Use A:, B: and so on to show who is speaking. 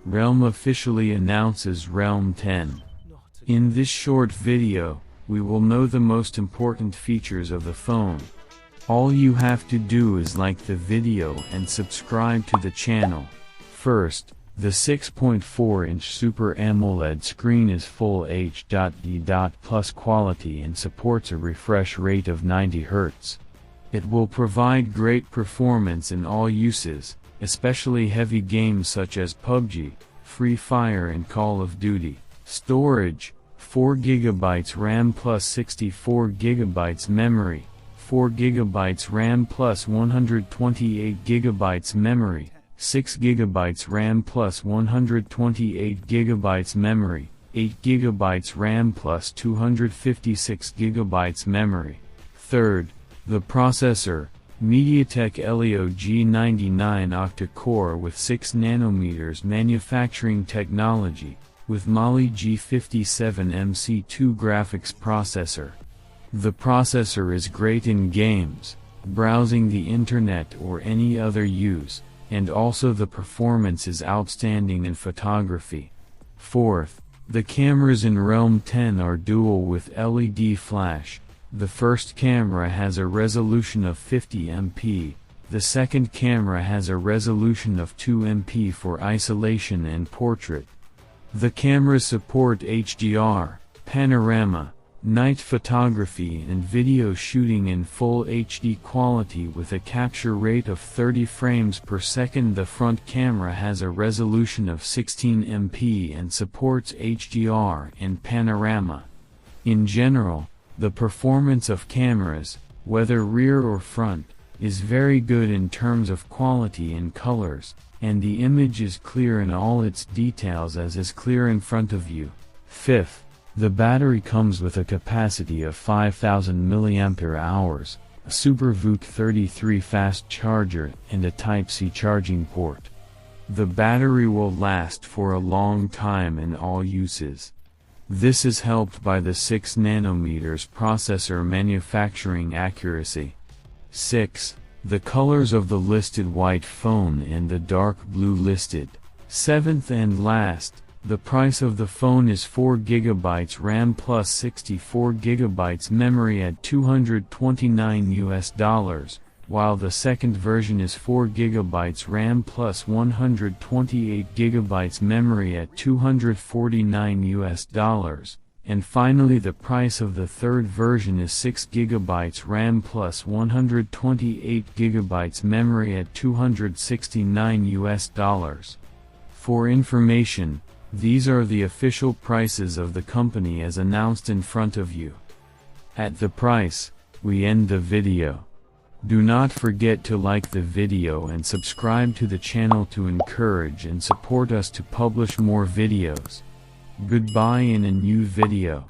A: Realme officially announces Realme 10. In this short video, we will know the most important features of the phone. All you have to do is like the video and subscribe to the channel. First, the 6.4-inch Super AMOLED screen is Full HD+ quality and supports a refresh rate of 90 Hz. It will provide great performance in all uses, especially heavy games such as PUBG, Free Fire and Call of Duty. Storage: 4GB RAM plus 64GB memory, 4GB RAM plus 128GB memory, 6GB RAM plus 128GB memory, 8GB RAM plus 256GB memory. Third, the processor, MediaTek Helio G99 octa-core with 6nm manufacturing technology, with Mali G57MC2 graphics processor. The processor is great in games, browsing the internet or any other use, and also the performance is outstanding in photography. Fourth, the cameras in Realme 10 are dual with LED flash. The first camera has a resolution of 50MP, the second camera has a resolution of 2MP for isolation and portrait. The cameras support HDR, panorama, night photography and video shooting in full HD quality with a capture rate of 30 frames per second. The front camera has a resolution of 16MP and supports HDR and panorama. In general, the performance of cameras, whether rear or front, is very good in terms of quality and colors, and the image is clear in all its details as is clear in front of you. Fifth, the battery comes with a capacity of 5000 mAh, a SuperVOOC 33 fast charger and a Type-C charging port. The battery will last for a long time in all uses. This is helped by the 6nm processor manufacturing accuracy. 6. The colors of the listed white phone and the dark blue listed. 7th and last, the price of the phone is 4GB RAM plus 64GB memory at $229, while the second version is 4GB RAM plus 128GB memory at $249, and finally the price of the third version is 6GB RAM plus 128GB memory at $269. For information, these are the official prices of the company as announced in front of you. At the price, we end the video. Do not forget to like the video and subscribe to the channel to encourage and support us to publish more videos. Goodbye in a new video.